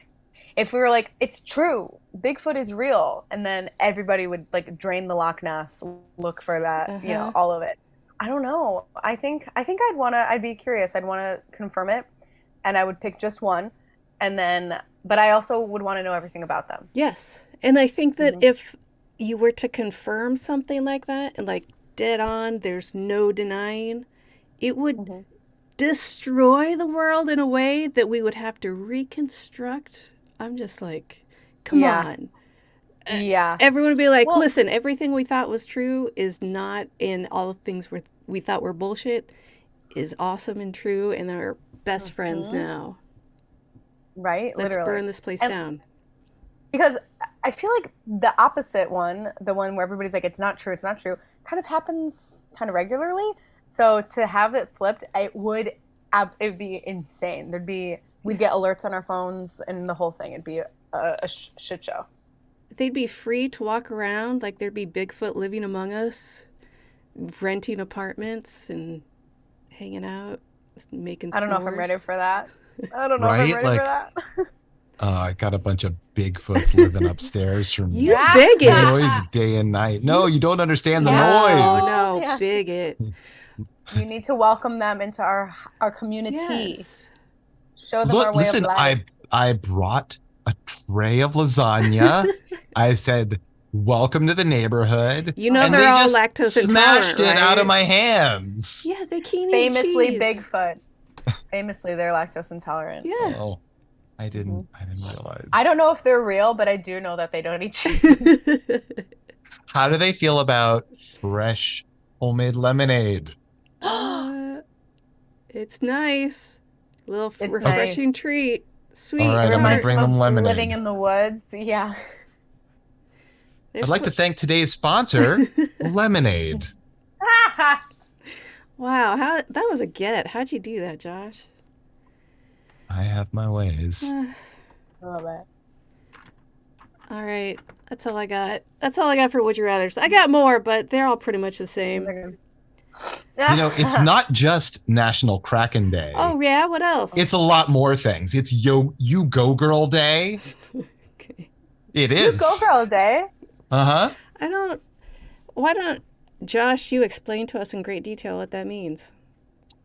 if we were like, it's true, Bigfoot is real, and then everybody would like drain the Loch Ness, look for that, all of it. I don't know. I think I'd be curious. I'd want to confirm it, and I would pick just one, and then, but I also would want to know everything about them. Yes, and I think that if you were to confirm something like that, and like dead on, there's no denying, it would destroy the world in a way that we would have to reconstruct. I'm just like, come on. Yeah. Everyone would be like, listen, everything we thought was true is not, and all the things we thought were bullshit is awesome and true, and they're best friends now. Right? Let's Literally. burn this place down. Because I feel like the opposite one, the one where everybody's like, it's not true, kind of happens kind of regularly. So to have it flipped, it would be insane. We'd get alerts on our phones and the whole thing. It'd be a shit show. They'd be free to walk around, like there'd be Bigfoot living among us, renting apartments and hanging out, making s'mores. I don't know if I'm ready for that. I don't know if I'm ready for that. I got a bunch of Bigfoots living upstairs from you bigot. Noise day and night. No, you don't understand the noise. Oh no, bigot. You need to welcome them into our community. Yes. Show them our way of life. I brought a tray of lasagna. I said, "Welcome to the neighborhood." You know, and they're they all just lactose smashed intolerant, it out of right? my hands. Yeah, they can't eat Famously cheese. Bigfoot. Famously, they're lactose intolerant. Yeah. Oh, I didn't realize. I don't know if they're real, but I do know that they don't eat cheese. How do they feel about fresh homemade lemonade? It's nice. A little It's refreshing nice. treat. Sweet. All right, I'm gonna Reminds bring me them of lemonade. Living in the woods. Yeah. They're I'd like to so- thank today's sponsor, Lemonade. Wow, that was a get. How'd you do that, Josh? I have my ways. Love it. All right, that's all I got. That's all I got for Would You Rathers. I got more, but they're all pretty much the same. You know, it's not just National Kraken Day. Oh yeah, what else? It's a lot more things. It's You Go Girl Day. Okay. It You is. go girl day. Uh-huh. Why don't Josh, you explain to us in great detail what that means?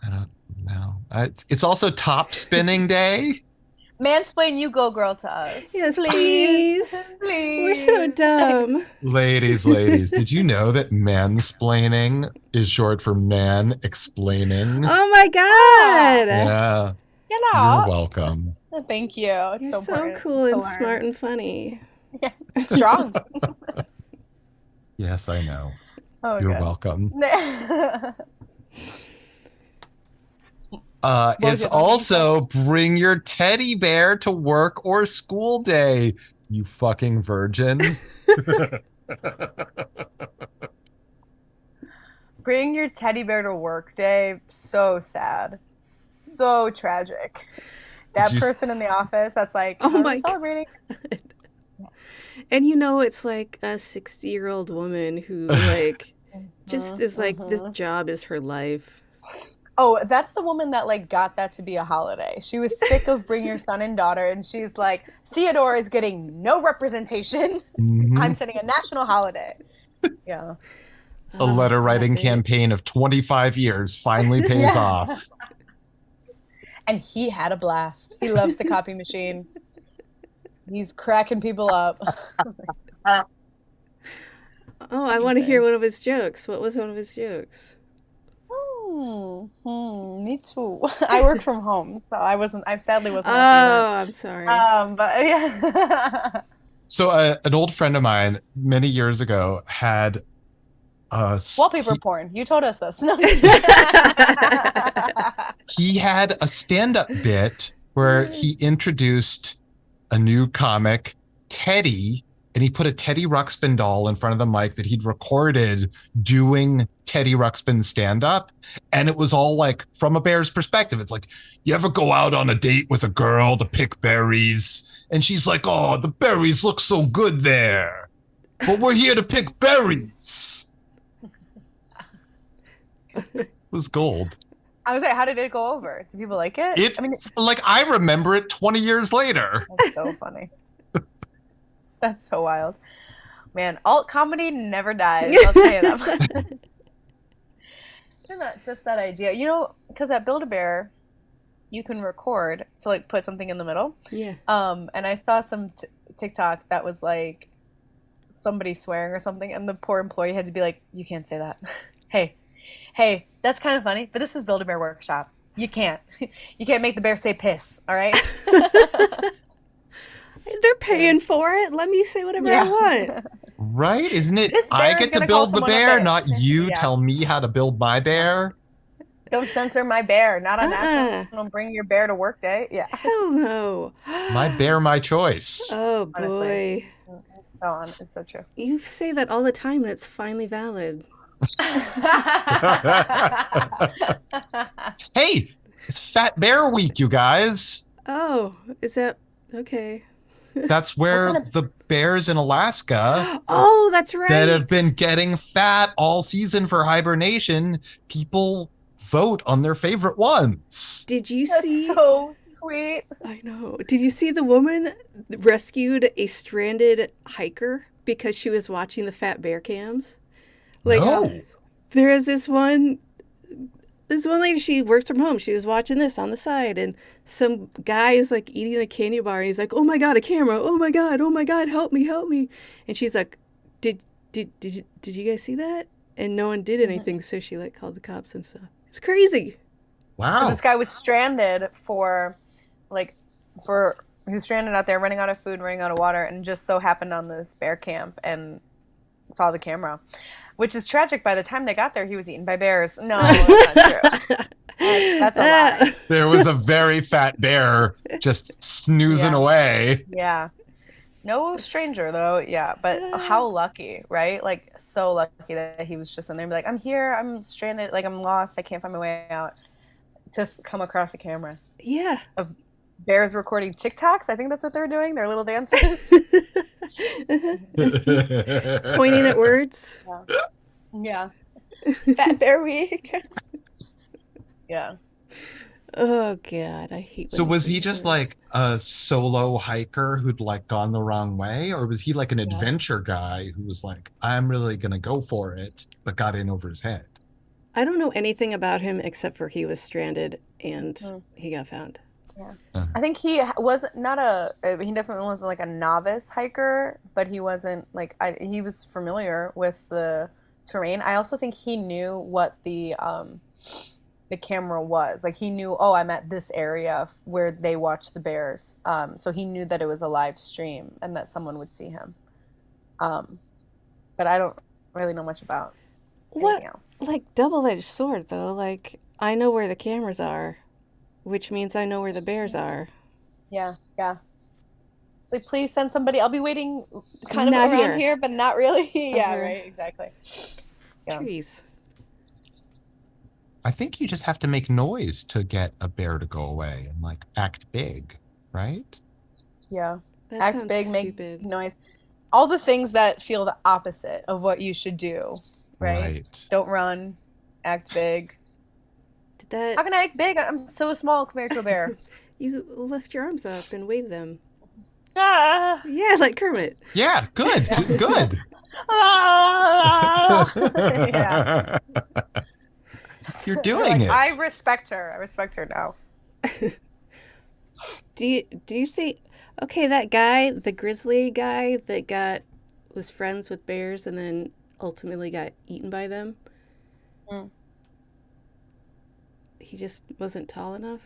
I don't know. It's also Top Spinning Day. Mansplain you go girl to us. Yes, please. Please. We're so dumb. Ladies, did you know that mansplaining is short for man explaining? Oh my god. Yeah. You You're know. welcome. Thank you. It's You're so important cool to and learn. smart and funny. Yeah. Strong. Yes, I know. Oh, You're good. welcome. What was It's it, what did you also Bring Your Teddy Bear to Work or School Day, you fucking virgin. Bring your teddy bear to work day. So sad. So tragic. Did That you? person in the office that's like, Oh how are we my God. celebrating? And it's like a 60-year-old woman who like just is like this job is her life. Oh, that's the woman that like got that to be a holiday. She was sick of bring your son and daughter, and she's like, Theodore is getting no representation. I'm Mhm. setting a national holiday. Yeah. A Oh, letter that writing bitch. campaign of 25 years finally pays Yeah. off. And he had a blast. He loves the copy machine. He's cracking people up. Oh, I want to hear one of his jokes. What was one of his jokes? Me too. I work from home, so I sadly wasn't Oh, at the event. I'm sorry. But yeah. So, an old friend of mine many years ago had Wallpaper porn. You told us this. No. he had a stand-up bit where he introduced a new comic, Teddy, and he put a Teddy Ruxpin doll in front of the mic that he'd recorded doing Teddy Ruxpin stand-up. And it was all like from a bear's perspective. It's like, you ever go out on a date with a girl to pick berries? And she's like, oh, the berries look so good there. But we're here to pick berries. It was gold. I was like, how did it go over? Do people like it? It I mean, like I remember it 20 years later. that's so funny. That's so wild. Man, alt comedy never dies. I'll tell you that. Just that idea. Because at Build-A-Bear, you can record to like put something in the middle. Yeah. And I saw some TikTok that was like somebody swearing or something, and the poor employee had to be like, "You can't say that." Hey, that's kind of funny, but this is Build-A-Bear Workshop. You can't make the bear say piss. All right. They're paying for it. Let me say whatever I want. Right? Isn't it? This I bear is get to gonna call build the someone a bear, bitch. not you Yeah. tell me how to build my bear. Don't censor my bear. Not on Uh-uh. National Bring Your Bear to Work Day. Yeah. Hell no. My bear, my choice. Oh Honestly. boy. It's so true. You say that all the time and it's finally valid. Hey, it's Fat Bear Week, you guys. Oh, is that okay? That's where kind of- the bears in Alaska Oh, that's right. that have been getting fat all season for hibernation, people vote on their favorite ones. Did you That's see? so sweet. I know. Did you see the woman rescued a stranded hiker because she was watching the fat bear cams? Like, No. there is this one lady, she works from home. She was watching this on the side, and some guy is like eating a candy bar, and he's like, "Oh my God, a camera! Oh my God, help me, help me!" And she's like, "Did you guys see that?" And no one did anything, so she like called the cops and stuff. It's crazy. Wow. This guy was stranded he was stranded out there running out of food, running out of water, and just so happened on this bear camp and saw the camera. Which is tragic. By the time they got there, he was eaten by bears. No, that's not true. That's a lie. There was a very fat bear just snoozing Yeah. away. Yeah. No stranger, though. Yeah. But how lucky, right? Like, so lucky that he was just in there and be like, I'm here. I'm stranded. Like, I'm lost. I can't find my way out. To come across a camera. Yeah. Bears recording TikToks. I think that's what they're doing. Their little dances. Pointing at words. Yeah. Fat Bear Week. Yeah. Oh God, I hate. So when was they he do just this. like a solo hiker who'd like gone the wrong way, or was he like an Yeah. adventure guy who was like, I'm really gonna go for it, but got in over his head? I don't know anything about him except for he was stranded and Hmm. he got found. I think he was not he definitely wasn't like a novice hiker, but he wasn't like, he was familiar with the terrain. I also think he knew what the camera was. Like he knew, oh, I'm at this area where they watch the bears. So he knew that it was a live stream and that someone would see him. But I don't really know much about What, anything else. like double-edged sword though? Like I know where the cameras are, which means I know where the bears are. Yeah. Like, please send somebody. I'll be waiting kind of Not around here, but not really. Yeah, Uh-huh. right, exactly. Yeah. Trees. I think you just have to make noise to get a bear to go away and like act big, right? Yeah. That Act sounds big, make stupid. noise. All the things that feel the opposite of what you should do, right? Don't run, act big. Did that How can I act big? I'm so small compared to a bear. you lift your arms up and wave them? Ah! Yeah, like Kermit. Yeah, good, good. Yeah. You're doing it. I respect her. I respect her now. Do you think okay, that guy, the grizzly guy that was friends with bears and then ultimately got eaten by them? Mm. He just wasn't tall enough?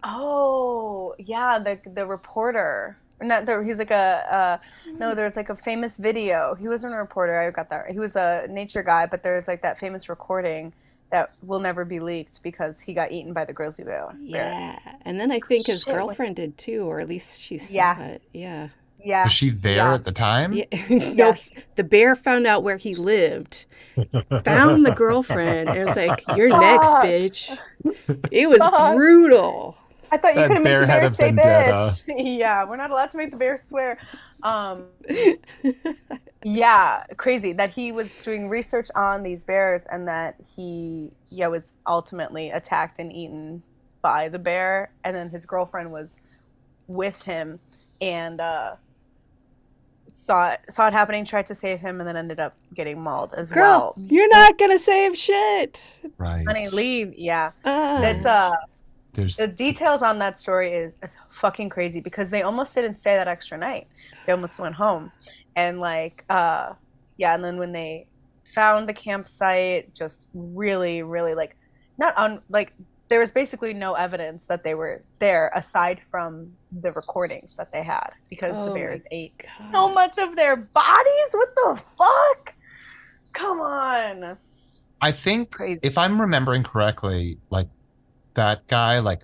Oh, yeah, the reporter. Not there. He's like no. There's like a famous video. He wasn't a reporter. I got that. He was a nature guy, but there's like that famous recording that will never be leaked because he got eaten by the grizzly bear. Yeah. And then I think his Shit, what- girlfriend did too, or at least she saw Yeah. it. Yeah. Yeah. Was she there Yeah. at the time? Yeah. No, Yes. the bear found out where he lived, found the girlfriend, and was like, "You're next, Fuck. bitch." It was Fuck. brutal. I thought you That couldn't make bear the had bear a say vendetta. bitch. Yeah, we're not allowed to make the bear swear. Yeah, crazy that he was doing research on these bears and that he was ultimately attacked and eaten by the bear, and then his girlfriend was with him and saw it happening, tried to save him, and then ended up getting mauled as Girl, well. you're not gonna save shit. Right. Honey, leave. Yeah, That's that's There's the details on that story is fucking crazy because they almost didn't stay that extra night. They almost went home. And like, and then when they found the campsite, just really, really like, there was basically no evidence that they were there aside from the recordings that they had because the Oh bears my ate God. so much of their bodies. What the fuck? Come on. I think Crazy. if I'm remembering correctly, like that guy like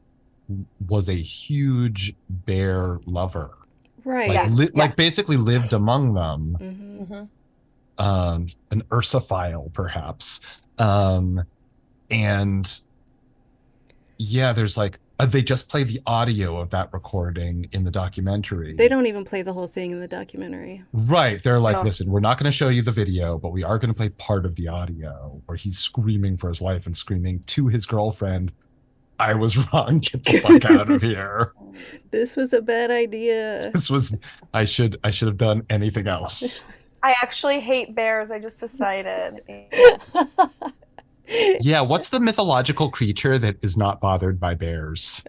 was a huge bear lover. Right. Like, Yes. Yeah. like basically lived among them. hmm Mm-hmm. An ursophile perhaps. And yeah, there's like they just play the audio of that recording in the documentary. They don't even play the whole thing in the documentary. Right. They're like, No. listen, we're not going to show you the video, but we are going to play part of the audio where he's screaming for his life and screaming to his girlfriend, I was wrong. Get the fuck out of here. This was a bad idea. I should have done anything else. I actually hate bears. I just decided. Yeah, what's the mythological creature that is not bothered by bears?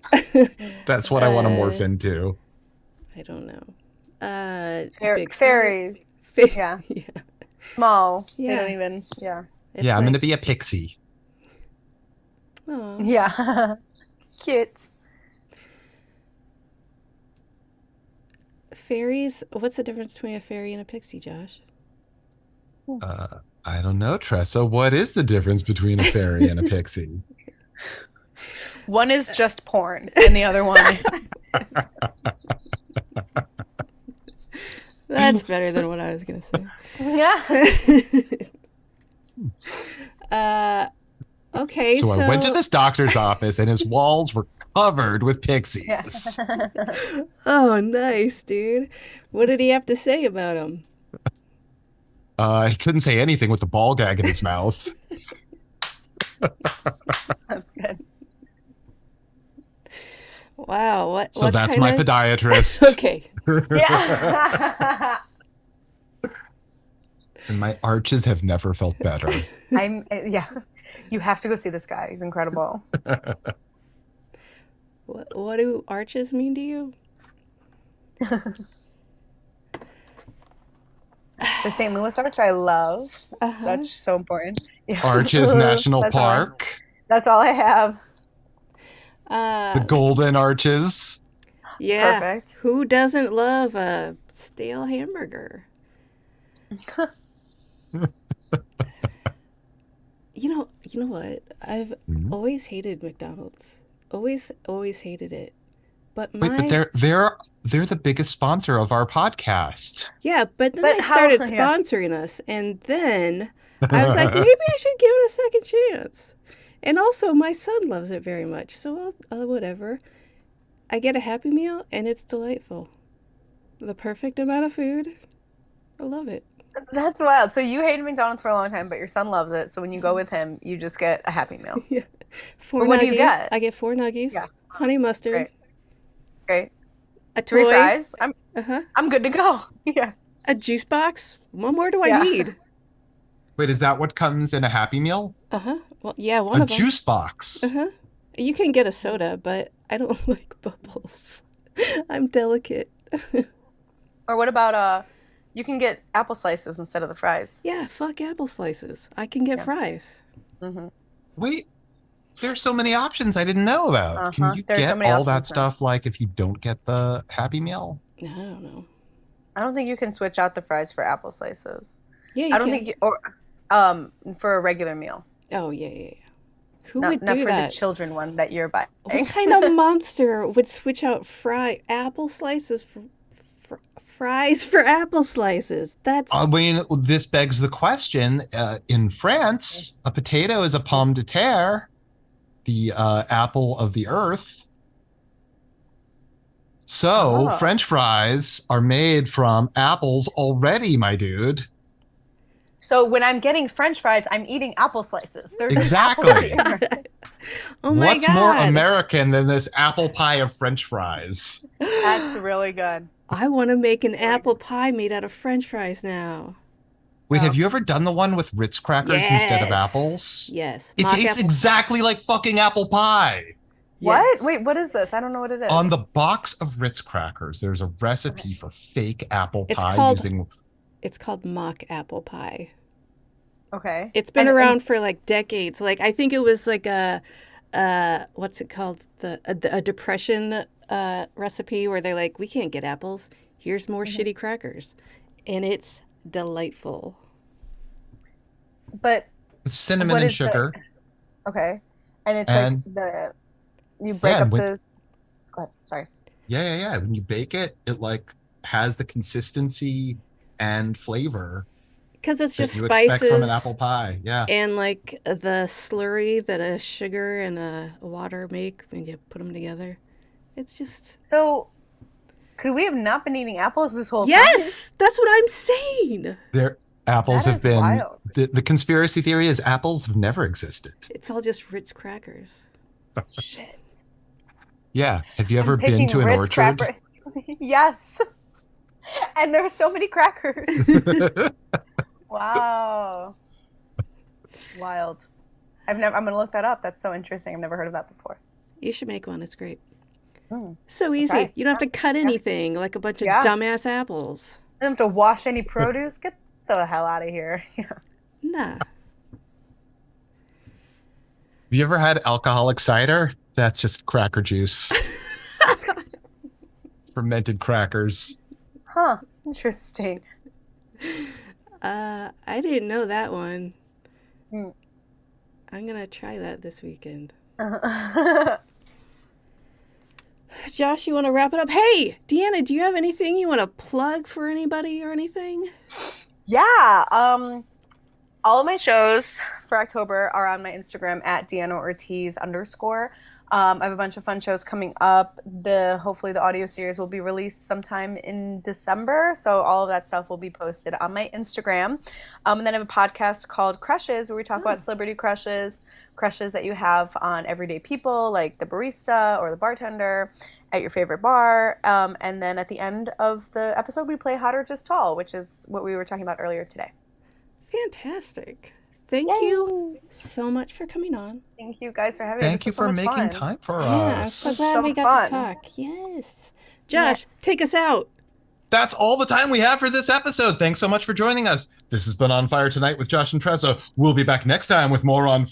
That's what I want to morph into. I don't know. Bigfoot. Fairies. Fa- Yeah. yeah. Small. They Yeah. don't even. Yeah. It's Yeah, I'm like, going to be a pixie. aw. Yeah. Cute. Fairies. What's the difference between a fairy and a pixie, Josh? I don't know, Tressa. What is the difference between a fairy and a pixie? One is just porn, and the other one. That's better than what I was gonna say. Yeah. Okay, So I went to this doctor's office and his walls were covered with pixies. Yeah. Oh, nice, dude. What did he have to say about them? He couldn't say anything with the ball gag in his mouth. That's good. Wow, what? So what that's kind my of... podiatrist. Okay. Yeah. And my arches have never felt better. Yeah. You have to go see this guy. He's incredible. What do arches mean to you? The St. Louis Arch, I love. Uh-huh. So important. Yeah. Arches National That's Park. That's all I have. The Golden Arches. Yeah. Perfect. Who doesn't love a stale hamburger? You know what? I've Mhm. always hated McDonald's. Always hated it. But Wait, but they're the biggest sponsor of our podcast. yeah, but then But they how- started yeah. sponsoring us, and then I was like, maybe I should give it a second chance. And also, my son loves it very much, so whatever. I get a Happy Meal, and it's delightful. The perfect amount of food. I love it. That's wild. So you hated McDonald's for a long time, but your son loves it. So when you go with him, you just get a Happy Meal. Yeah. 4 But what nuggies. do you get? I get 4 nuggies. Yeah. Honey mustard. Great. Great. A 3 toy. fries. Uh-huh. I'm good to go. Yeah. A juice box. What more do I Yeah. need? Wait, is that what comes in a Happy Meal? Uh-huh. Well, yeah, one A of them. juice box. Uh-huh. You can get a soda, but I don't like bubbles. I'm delicate. Or what about you can get apple slices instead of the fries. Yeah, fuck apple slices. I can get Yeah. fries. Mm-hmm. Wait, there's so many options I didn't know about. Can you There's so get many all that options now. stuff like if you don't get the Happy Meal? I don't know. I don't think you can switch out the fries for apple slices. Yeah, you I don't can. think you, or for a regular meal. Oh, yeah. Who Not, would not do for that? the children one that you're buying. What kind of monster would switch out apple slices for fries for apple slices? That's I mean, this begs the question. In France, a potato is a pomme de terre, the apple of the earth. So Oh. French fries are made from apples already, my dude. So when I'm getting French fries, I'm eating apple slices. There's Exactly. apples in there. oh my What's god. more American than this apple pie of French fries? That's really good. I want to make an apple pie made out of French fries now. Wait, Oh. have you ever done the one with Ritz crackers instead of Yes. apples? Yes. It Mock tastes apple- exactly like fucking apple pie. What? Yes. Wait, what is this? I don't know what it is. On the box of Ritz crackers, there's a recipe for fake apple It's pie called- using. It's called mock apple pie. Okay. It's been And- around and- for like decades. Like I think it was like a what's it called? A depression recipe where they're like, we can't get apples. Here's more Mm-hmm. shitty crackers, and it's delightful. But Cinnamon What and is the- sugar. okay, and it's And like you break then up with- the. Go ahead. Sorry. Yeah. When you bake it, it like has the consistency and flavor Because it's that just you expect from an spices apple pie. Yeah. and like the slurry that a sugar and a water make when you put them together. It's just So, could we have not been eating apples this whole time? yes, that's what I'm saying. Apples That have is been. wild. The conspiracy theory is apples have never existed. It's all just Ritz crackers. Shit. Yeah. Have you ever I'm been picking to an Ritz orchard? cracker- yes. And there's so many crackers. Wow. Wild. I'm gonna look that up. That's so interesting. I've never heard of that before. You should make one. It's great. Mm. So easy. try. You don't have to cut anything like a bunch of Yeah. dumbass apples. I don't have to wash any produce. Get the hell out of here. Yeah. Nah. Have you ever had alcoholic cider? That's just cracker juice. Fermented crackers. Huh. Interesting. I didn't know that one. Mm. I'm gonna try that this weekend. Uh-huh. Josh, you want to wrap it up? Hey, Deanna, do you have anything you want to plug for anybody or anything? Yeah. All of my shows for October are on my Instagram at Deanna Ortiz _. I have a bunch of fun shows coming up. Hopefully the audio series will be released sometime in December. So all of that stuff will be posted on my Instagram. And then I have a podcast called Crushes, where we talk about celebrity crushes that you have on everyday people, like the barista or the bartender at your favorite bar. And then at the end of the episode, we play Hot or Just Tall, which is what we were talking about earlier today. Fantastic. Thank you so much for coming on. Thank you guys for having me. Thank This you was so for much making fun. time for Yeah, I'm us. so glad So we got to fun. talk. Yes. Josh, Yes. take us out. That's all the time we have for this episode. Thanks so much for joining us. This has been On Fire Tonight with Josh and Trezzo. We'll be back next time with more On Fire.